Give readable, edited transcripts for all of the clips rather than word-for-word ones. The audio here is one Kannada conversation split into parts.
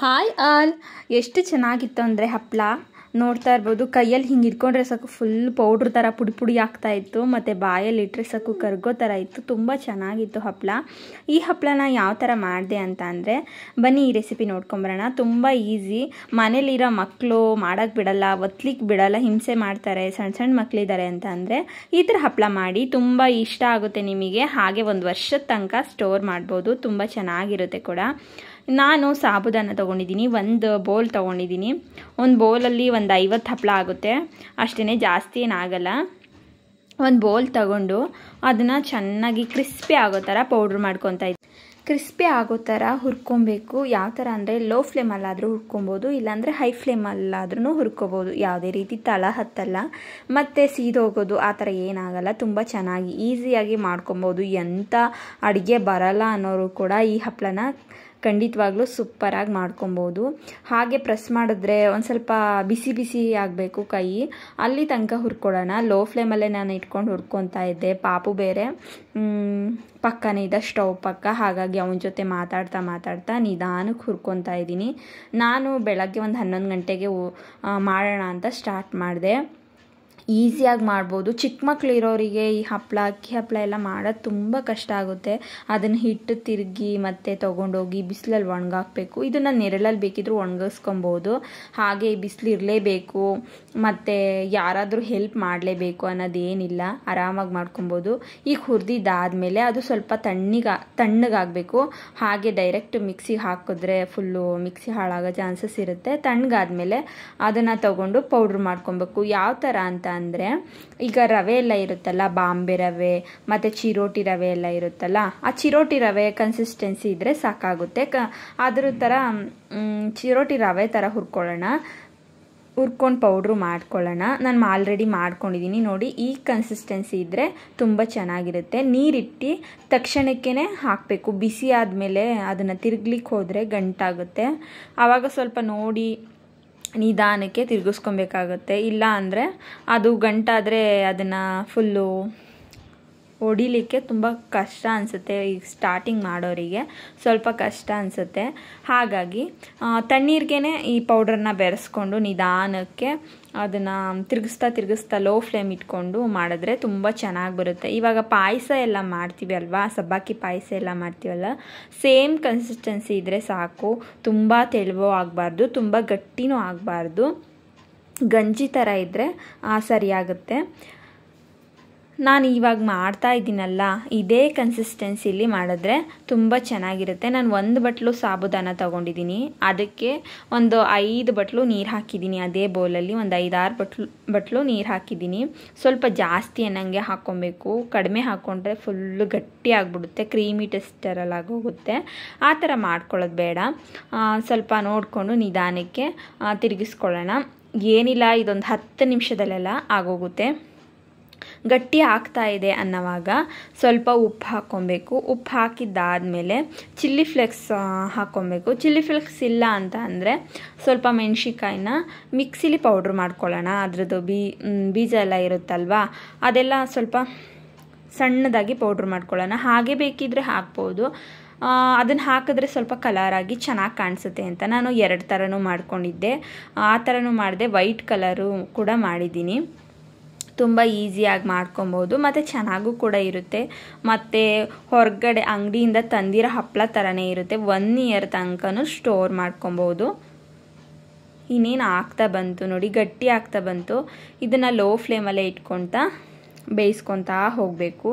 ಹಾಯ್ ಆಲ್, ಎಷ್ಟು ಚೆನ್ನಾಗಿತ್ತು ಅಂದರೆ ಹಪ್ಪಳ ನೋಡ್ತಾ ಇರ್ಬೋದು. ಕೈಯಲ್ಲಿ ಹಿಂಗೆ ಇಟ್ಕೊಂಡ್ರೆ ಸಾಕು ಫುಲ್ ಪೌಡ್ರ್ ಥರ ಪುಡಿ ಪುಡಿ ಆಗ್ತಾ ಇತ್ತು, ಮತ್ತು ಬಾಯಲ್ಲಿ ಇಟ್ಟರೆ ಸಾಕು ಕರ್ಗೋ ಥರ ಇತ್ತು. ತುಂಬ ಚೆನ್ನಾಗಿತ್ತು ಹಪ್ಪಳ. ಈ ಹಪ್ಪಳನ ಯಾವ ಥರ ಮಾಡಿದೆ ಅಂತ ಅಂದರೆ, ಬನ್ನಿ ಈ ರೆಸಿಪಿ ನೋಡ್ಕೊಂಬರೋಣ. ತುಂಬ ಈಸಿ, ಮನೇಲಿರೋ ಮಕ್ಕಳು ಮಾಡೋಕ್ಕೆ ಬಿಡಲ್ಲ, ಒತ್ಲಿಕ್ಕೆ ಬಿಡಲ್ಲ, ಹಿಂಸೆ ಮಾಡ್ತಾರೆ, ಸಣ್ಣ ಸಣ್ಣ ಮಕ್ಕಳಿದ್ದಾರೆ ಅಂತ ಅಂದರೆ ಈ ಥರ ಹಪ್ಪಳ ಮಾಡಿ ತುಂಬ ಇಷ್ಟ ಆಗುತ್ತೆ ನಿಮಗೆ. ಹಾಗೆ ಒಂದು ವರ್ಷದ ತನಕ ಸ್ಟೋರ್ ಮಾಡ್ಬೋದು, ತುಂಬ ಚೆನ್ನಾಗಿರುತ್ತೆ ಕೂಡ. ನಾನು ಸಾಬುದಾನ ತೊಗೊಂಡಿದ್ದೀನಿ, ಒಂದು ಬೌಲ್ ತೊಗೊಂಡಿದ್ದೀನಿ. ಒಂದು ಬೌಲಲ್ಲಿ ಒಂದು 50 ಹಪ್ಪಳ ಆಗುತ್ತೆ, ಅಷ್ಟೇ, ಜಾಸ್ತಿ ಏನಾಗಲ್ಲ. ಒಂದು ಬೌಲ್ ತಗೊಂಡು ಅದನ್ನು ಚೆನ್ನಾಗಿ ಕ್ರಿಸ್ಪಿ ಆಗೋ ಥರ ಪೌಡ್ರ್ ಮಾಡ್ಕೊತಾ ಇದ್ದೀನಿ. ಕ್ರಿಸ್ಪಿ ಆಗೋ ಥರ ಹುರ್ಕೊಬೇಕು. ಯಾವ ಥರ ಅಂದರೆ ಲೋ ಫ್ಲೇಮಲ್ಲಾದರೂ ಹುರ್ಕೊಬೋದು, ಇಲ್ಲಾಂದರೆ ಹೈ ಫ್ಲೇಮಲ್ಲಾದ್ರೂ ಹುರ್ಕೋಬೋದು. ಯಾವುದೇ ರೀತಿ ತಳ ಹತ್ತಲ್ಲ ಮತ್ತು ಸೀದೋಗೋದು ಆ ಥರ ಏನಾಗಲ್ಲ. ತುಂಬ ಚೆನ್ನಾಗಿ ಈಸಿಯಾಗಿ ಮಾಡ್ಕೊಬೋದು. ಎಂಥ ಅಡುಗೆ ಬರಲ್ಲ ಅನ್ನೋರು ಕೂಡ ಈ ಹಪ್ಪಳನ ಖಂಡಿತವಾಗ್ಲೂ ಸೂಪರಾಗಿ ಮಾಡ್ಕೊಬೋದು. ಹಾಗೆ ಪ್ರೆಸ್ ಮಾಡಿದ್ರೆ ಒಂದು ಸ್ವಲ್ಪ ಬಿಸಿ ಬಿಸಿ ಆಗಬೇಕು ಕೈ, ಅಲ್ಲಿ ತನಕ ಹುರ್ಕೊಳ್ಳೋಣ. ಲೋ ಫ್ಲೇಮಲ್ಲೇ ನಾನು ಇಟ್ಕೊಂಡು ಹುರ್ಕೊತಾ ಇದ್ದೆ. ಪಾಪು ಬೇರೆ ಪಕ್ಕನೇ ಇದ್ದ, ಸ್ಟವ್ ಪಕ್ಕ. ಹಾಗಾಗಿ ಅವನ ಜೊತೆ ಮಾತಾಡ್ತಾ ನಿಧಾನಕ್ಕೆ ಹುರ್ಕೊತಾ ಇದ್ದೀನಿ. ನಾನು ಬೆಳಗ್ಗೆ ಒಂದು 11 ಗಂಟೆಗೆ ಮಾಡೋಣ ಅಂತ ಸ್ಟಾರ್ಟ್ ಮಾಡಿದೆ. ಈಸಿಯಾಗಿ ಮಾಡ್ಬೋದು. ಚಿಕ್ಕ ಮಕ್ಳು ಇರೋರಿಗೆ ಈ ಹಪ್ಪಳ, ಅಕ್ಕಿ ಹಪ್ಪಳ ಎಲ್ಲ ಮಾಡೋದು ತುಂಬ ಕಷ್ಟ ಆಗುತ್ತೆ. ಅದನ್ನು ಹಿಟ್ಟು ತಿರುಗಿ ಮತ್ತೆ ತೊಗೊಂಡೋಗಿ ಬಿಸಿಲಲ್ಲಿ ಒಣಗಾಕಬೇಕು. ಇದನ್ನು ನೆರಳಲ್ಲಿ ಬೇಕಿದ್ರೂ ಒಣಗಿಸ್ಕೊಬೋದು. ಹಾಗೆ ಬಿಸಿಲು ಇರಲೇಬೇಕು ಮತ್ತು ಯಾರಾದರೂ ಹೆಲ್ಪ್ ಮಾಡಲೇಬೇಕು ಅನ್ನೋದೇನಿಲ್ಲ, ಆರಾಮಾಗಿ ಮಾಡ್ಕೊಬೋದು. ಈಗ ಹುರಿದಿದ್ದಾದಮೇಲೆ ಅದು ಸ್ವಲ್ಪ ತಣ್ಣಗಾಗಬೇಕು. ಹಾಗೆ ಡೈರೆಕ್ಟ್ ಮಿಕ್ಸಿಗೆ ಹಾಕಿದ್ರೆ ಫುಲ್ಲು ಮಿಕ್ಸಿ ಹಾಳಾಗೋ ಚಾನ್ಸಸ್ ಇರುತ್ತೆ. ತಣ್ಣಗಾದ್ಮೇಲೆ ಅದನ್ನು ತೊಗೊಂಡು ಪೌಡ್ರ್ ಮಾಡ್ಕೊಬೇಕು. ಯಾವ ಥರ ಅಂತ ಅಂದರೆ, ಈಗ ರವೆ ಎಲ್ಲ ಇರುತ್ತಲ್ಲ, ಬಾಂಬೆ ರವೆ ಮತ್ತು ಚಿರೋಟಿ ರವೆ ಎಲ್ಲ ಇರುತ್ತಲ್ಲ, ಆ ಚಿರೋಟಿ ರವೆ ಕನ್ಸಿಸ್ಟೆನ್ಸಿ ಇದ್ದರೆ ಸಾಕಾಗುತ್ತೆ. ಅದ್ರ ಥರ ಚಿರೋಟಿ ರವೆ ಥರ ಹುರ್ಕೊಂಡು ಪೌಡ್ರು ಮಾಡ್ಕೊಳ್ಳೋಣ. ನಾನು ಆಲ್ರೆಡಿ ಮಾಡ್ಕೊಂಡಿದ್ದೀನಿ ನೋಡಿ. ಈ ಕನ್ಸಿಸ್ಟೆನ್ಸಿ ಇದ್ದರೆ ತುಂಬ ಚೆನ್ನಾಗಿರುತ್ತೆ. ನೀರಿಟ್ಟು ತಕ್ಷಣಕ್ಕೇ ಹಾಕಬೇಕು. ಬಿಸಿ ಆದಮೇಲೆ ಅದನ್ನು ತಿರುಗ್ಲಿಕ್ಕೆ ಹೋದರೆ ಗಂಟಾಗುತ್ತೆ. ಆವಾಗ ಸ್ವಲ್ಪ ನೋಡಿ ನಿಧಾನಕ್ಕೆ ತಿರುಗಿಸ್ಕೊಬೇಕಾಗುತ್ತೆ. ಇಲ್ಲ ಅಂದರೆ ಅದು ಗಂಟಾದರೆ ಅದನ್ನು ಫುಲ್ಲು ಹೊಡಿಲಿಕ್ಕೆ ತುಂಬ ಕಷ್ಟ ಅನಿಸುತ್ತೆ. ಈಗ ಸ್ಟಾರ್ಟಿಂಗ್ ಮಾಡೋರಿಗೆ ಸ್ವಲ್ಪ ಕಷ್ಟ ಅನಿಸುತ್ತೆ. ಹಾಗಾಗಿ ತಣ್ಣೀರಿಗೇ ಈ ಪೌಡ್ರನ್ನ ಬೆರೆಸ್ಕೊಂಡು ನಿಧಾನಕ್ಕೆ ಅದನ್ನು ತಿರುಗಿಸ್ತಾ ಲೋ ಫ್ಲೇಮ್ ಇಟ್ಕೊಂಡು ಮಾಡಿದ್ರೆ ತುಂಬ ಚೆನ್ನಾಗಿ ಬರುತ್ತೆ. ಇವಾಗ ಪಾಯಸ ಎಲ್ಲ ಮಾಡ್ತೀವಿ ಅಲ್ವಾ, ಸಬ್ಬಕ್ಕಿ ಪಾಯಸ ಎಲ್ಲ ಮಾಡ್ತೀವಲ್ಲ, ಸೇಮ್ ಕನ್ಸಿಸ್ಟೆನ್ಸಿ ಇದ್ದರೆ ಸಾಕು. ತುಂಬ ತೆಳುವೂ ಆಗಬಾರ್ದು, ತುಂಬ ಗಟ್ಟಿನೂ ಆಗಬಾರ್ದು. ಗಂಜಿ ಥರ ಇದ್ದರೆ ಸರಿಯಾಗುತ್ತೆ. ನಾನು ಇವಾಗ ಮಾಡ್ತಾ ಇದ್ದೀನಲ್ಲ, ಇದೇ ಕನ್ಸಿಸ್ಟೆನ್ಸಿಲಿ ಮಾಡಿದ್ರೆ ತುಂಬ ಚೆನ್ನಾಗಿರುತ್ತೆ. ನಾನು 1 ಬಟ್ಲು ಸಾಬುದಾನ ತೊಗೊಂಡಿದ್ದೀನಿ, ಅದಕ್ಕೆ ಒಂದು 5 ಬಟ್ಲು ನೀರು ಹಾಕಿದ್ದೀನಿ. ಅದೇ ಬೌಲಲ್ಲಿ ಒಂದು 5-6 ಬಟ್ಲು ನೀರು ಹಾಕಿದ್ದೀನಿ. ಸ್ವಲ್ಪ ಜಾಸ್ತಿ ಅನ್ನಂಗೆ ಹಾಕ್ಕೊಬೇಕು. ಕಡಿಮೆ ಹಾಕ್ಕೊಂಡ್ರೆ ಫುಲ್ಲು ಗಟ್ಟಿ ಆಗಿಬಿಡುತ್ತೆ, ಕ್ರೀಮಿ ಟೆಕ್ಸ್ಚರಲ್ಲಿ ಆಗೋಗುತ್ತೆ. ಆ ಥರ ಮಾಡ್ಕೊಳ್ಳೋದು ಬೇಡ. ಸ್ವಲ್ಪ ನೋಡಿಕೊಂಡು ನಿಧಾನಕ್ಕೆ ತಿರುಗಿಸ್ಕೊಳ್ಳೋಣ. ಏನಿಲ್ಲ, ಇದೊಂದು 10 ನಿಮಿಷದಲ್ಲೆಲ್ಲ ಆಗೋಗುತ್ತೆ. ಗಟ್ಟಿ ಆಗ್ತಾ ಇದೆ ಅನ್ನೋವಾಗ ಸ್ವಲ್ಪ ಉಪ್ಪು ಹಾಕ್ಕೊಬೇಕು. ಉಪ್ಪು ಹಾಕಿದ್ದಾದಮೇಲೆ ಚಿಲ್ಲಿ ಫ್ಲೇಕ್ಸ್ ಹಾಕ್ಕೊಬೇಕು. ಚಿಲ್ಲಿ ಫ್ಲೇಕ್ಸ್ ಇಲ್ಲ ಅಂತ ಅಂದರೆ ಸ್ವಲ್ಪ ಮೆಣಸಿನ್ಕಾಯಿನ ಮಿಕ್ಸಿಲಿ ಪೌಡ್ರ್ ಮಾಡ್ಕೊಳ್ಳೋಣ. ಅದ್ರದ್ದು ಬೀಜ ಎಲ್ಲ ಇರುತ್ತಲ್ವಾ, ಅದೆಲ್ಲ ಸ್ವಲ್ಪ ಸಣ್ಣದಾಗಿ ಪೌಡ್ರ್ ಮಾಡ್ಕೊಳ್ಳೋಣ. ಹಾಗೆ ಬೇಕಿದ್ರೆ ಹಾಕ್ಬೋದು. ಅದನ್ನು ಹಾಕಿದ್ರೆ ಸ್ವಲ್ಪ ಕಲರಾಗಿ ಚೆನ್ನಾಗಿ ಕಾಣಿಸುತ್ತೆ ಅಂತ ನಾನು 2 ಥರನೂ ಮಾಡ್ಕೊಂಡಿದ್ದೆ. ಆ ಥರನೂ ಮಾಡಿದೆ, ವೈಟ್ ಕಲರು ಕೂಡ ಮಾಡಿದ್ದೀನಿ. ತುಂಬ ಈಸಿಯಾಗಿ ಮಾಡ್ಕೊಬೋದು ಮತ್ತು ಚೆನ್ನಾಗೂ ಕೂಡ ಇರುತ್ತೆ. ಮತ್ತು ಹೊರಗಡೆ ಅಂಗಡಿಯಿಂದ ತಂದಿರೋ ಹಪ್ಪಳ ಥರನೇ ಇರುತ್ತೆ. 1 ಇಯರ್ ತನಕನೂ ಸ್ಟೋರ್ ಮಾಡ್ಕೊಬೋದು. ಇನ್ನೇನು ಆಗ್ತಾ ಬಂತು ನೋಡಿ, ಗಟ್ಟಿ ಆಗ್ತಾ ಬಂತು. ಇದನ್ನು ಲೋ ಫ್ಲೇಮಲ್ಲೇ ಇಟ್ಕೊತಾ ಬೇಯಿಸ್ಕೊತಾ ಹೋಗಬೇಕು.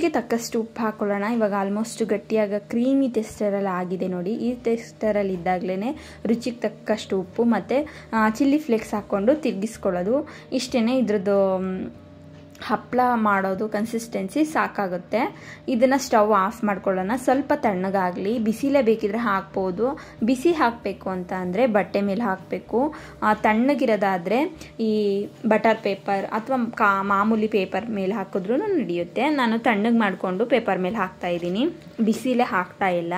ರುಚಿಗೆ ತಕ್ಕಷ್ಟು ಉಪ್ಪು ಹಾಕೊಳ್ಳೋಣ. ಇವಾಗ ಆಲ್ಮೋಸ್ಟ್ ಗಟ್ಟಿಯಾಗ ಕ್ರೀಮಿ ಟೆಕ್ಸ್ಚರಲ್ಲಿ ಆಗಿದೆ ನೋಡಿ. ಈ ಟೆಕ್ಸ್ಚರಲ್ಲಿ ಇದ್ದಾಗಲೇ ರುಚಿಗೆ ತಕ್ಕಷ್ಟು ಉಪ್ಪು ಮತ್ತು ಚಿಲ್ಲಿ ಫ್ಲೇಕ್ಸ್ ಹಾಕ್ಕೊಂಡು ತಿರುಗಿಸ್ಕೊಳ್ಳೋದು. ಇಷ್ಟೇ ಇದ್ರದ್ದು ಹಪ್ಪಳ ಮಾಡೋದು ಕನ್ಸಿಸ್ಟೆನ್ಸಿ ಸಾಕಾಗುತ್ತೆ. ಇದನ್ನು ಸ್ಟವ್ ಆಫ್ ಮಾಡ್ಕೊಳ್ಳೋಣ. ಸ್ವಲ್ಪ ತಣ್ಣಗಾಗಲಿ. ಬಿಸಿಲೇ ಬೇಕಿದ್ರೆ ಹಾಕ್ಬೋದು. ಬಿಸಿ ಹಾಕಬೇಕು ಅಂತ ಅಂದರೆ ಬಟ್ಟೆ ಮೇಲೆ ಹಾಕಬೇಕು. ತಣ್ಣಗಿರೋದಾದರೆ ಈ ಬಟರ್ ಪೇಪರ್ ಅಥವಾ ಮಾಮೂಲಿ ಪೇಪರ್ ಮೇಲೆ ಹಾಕಿದ್ರೂ ನಡೆಯುತ್ತೆ. ನಾನು ತಣ್ಣಗೆ ಮಾಡಿಕೊಂಡು ಪೇಪರ್ ಮೇಲೆ ಹಾಕ್ತಾಯಿದ್ದೀನಿ, ಬಿಸಿಲೇ ಹಾಕ್ತಾ ಇಲ್ಲ.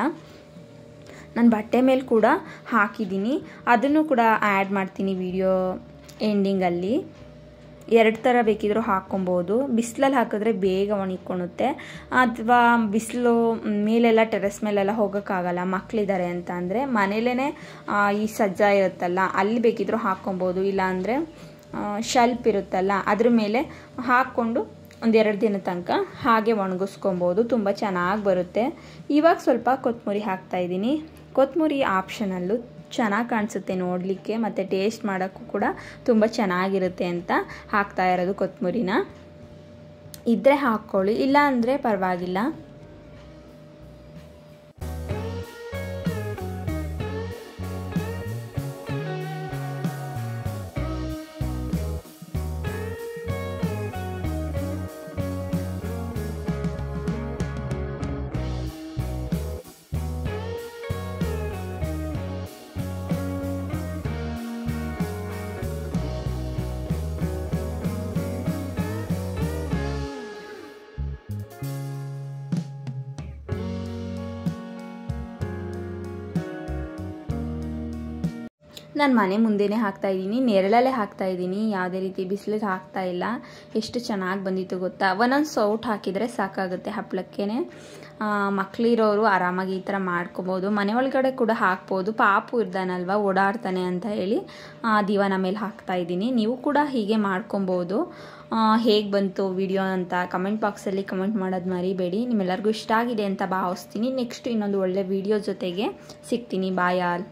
ನಾನು ಬಟ್ಟೆ ಮೇಲೆ ಕೂಡ ಹಾಕಿದ್ದೀನಿ, ಅದನ್ನು ಕೂಡ ಆ್ಯಡ್ ಮಾಡ್ತೀನಿ ವಿಡಿಯೋ ಎಂಡಿಂಗಲ್ಲಿ. 2 ಥರ ಬೇಕಿದ್ರೂ ಹಾಕ್ಕೊಬೋದು. ಬಿಸಿಲಲ್ಲಿ ಹಾಕಿದ್ರೆ ಬೇಗ ಒಣಗಿಕೊಳ್ಳುತ್ತೆ, ಅಥವಾ ಬಿಸಿಲು ಮೇಲೆಲ್ಲ ಟೆರೆಸ್ ಮೇಲೆಲ್ಲ ಹೋಗೋಕ್ಕಾಗಲ್ಲ ಮಕ್ಕಳಿದ್ದಾರೆ ಅಂತ ಅಂದರೆ ಮನೇಲೇ ಈ ಸಜ್ಜ ಇರುತ್ತಲ್ಲ ಅಲ್ಲಿ ಬೇಕಿದ್ರೂ ಹಾಕ್ಕೊಬೋದು. ಇಲ್ಲಾಂದರೆ ಶೆಲ್ಫ್ ಇರುತ್ತಲ್ಲ ಅದ್ರ ಮೇಲೆ ಹಾಕ್ಕೊಂಡು 1-2 ದಿನ ತನಕ ಹಾಗೆ ಒಣಗಿಸ್ಕೊಬೋದು. ತುಂಬ ಚೆನ್ನಾಗಿ ಬರುತ್ತೆ. ಇವಾಗ ಸ್ವಲ್ಪ ಕೊತ್ತಂಬರಿ ಹಾಕ್ತಾಯಿದ್ದೀನಿ. ಕೊತ್ತಂಬರಿ ಆಪ್ಷನಲ್ಲು, ಚೆನ್ನಾಗಿ ಕಾಣಿಸುತ್ತೆ ನೋಡಲಿಕ್ಕೆ ಮತ್ತು ಟೇಸ್ಟ್ ಮಾಡೋಕ್ಕೂ ಕೂಡ ತುಂಬ ಚೆನ್ನಾಗಿರುತ್ತೆ ಅಂತ ಹಾಕ್ತಾ ಇರೋದು ಕೊತ್ತಂಬರಿನ. ಇದ್ದರೆ ಹಾಕ್ಕೊಳ್ಳಿ, ಇಲ್ಲ ಅಂದರೆ ಪರವಾಗಿಲ್ಲ. ನಾನು ಮನೆ ಮುಂದೆನೇ ಹಾಕ್ತಾಯಿದ್ದೀನಿ, ನೆರಳಲ್ಲೇ ಹಾಕ್ತಾಯಿದ್ದೀನಿ, ಯಾವುದೇ ರೀತಿ ಬಿಸಿಲಿಗೆ ಹಾಕ್ತಾ ಇಲ್ಲ. ಎಷ್ಟು ಚೆನ್ನಾಗಿ ಬಂದಿತ್ತು ಗೊತ್ತಾ. ಒಂದೊಂದು ಸೌಟ್ ಹಾಕಿದರೆ ಸಾಕಾಗುತ್ತೆ ಹಪ್ಪಳಕ್ಕೆ. ಮಕ್ಕಳಿರೋರು ಆರಾಮಾಗಿ ಈ ಥರ ಮಾಡ್ಕೊಬೋದು. ಮನೆ ಒಳಗಡೆ ಕೂಡ ಹಾಕ್ಬೋದು. ಪಾಪು ಇರ್ತಾನಲ್ವ, ಓಡಾಡ್ತಾನೆ ಅಂತ ಹೇಳಿ ದಿವಾನ ಮೇಲೆ ಹಾಕ್ತಾಯಿದ್ದೀನಿ. ನೀವು ಕೂಡ ಹೀಗೆ ಮಾಡ್ಕೊಬೋದು. ಹೇಗೆ ಬಂತು ವಿಡಿಯೋ ಅಂತ ಕಮೆಂಟ್ ಬಾಕ್ಸಲ್ಲಿ ಕಮೆಂಟ್ ಮಾಡೋದು ಮರಿಬೇಡಿ. ನಿಮ್ಮೆಲ್ಲರಿಗೂ ಇಷ್ಟ ಆಗಿದೆ ಅಂತ ಭಾವಿಸ್ತೀನಿ. ನೆಕ್ಸ್ಟ್ ಇನ್ನೊಂದು ಒಳ್ಳೆ ವಿಡಿಯೋ ಜೊತೆಗೆ ಸಿಗ್ತೀನಿ. Bye all.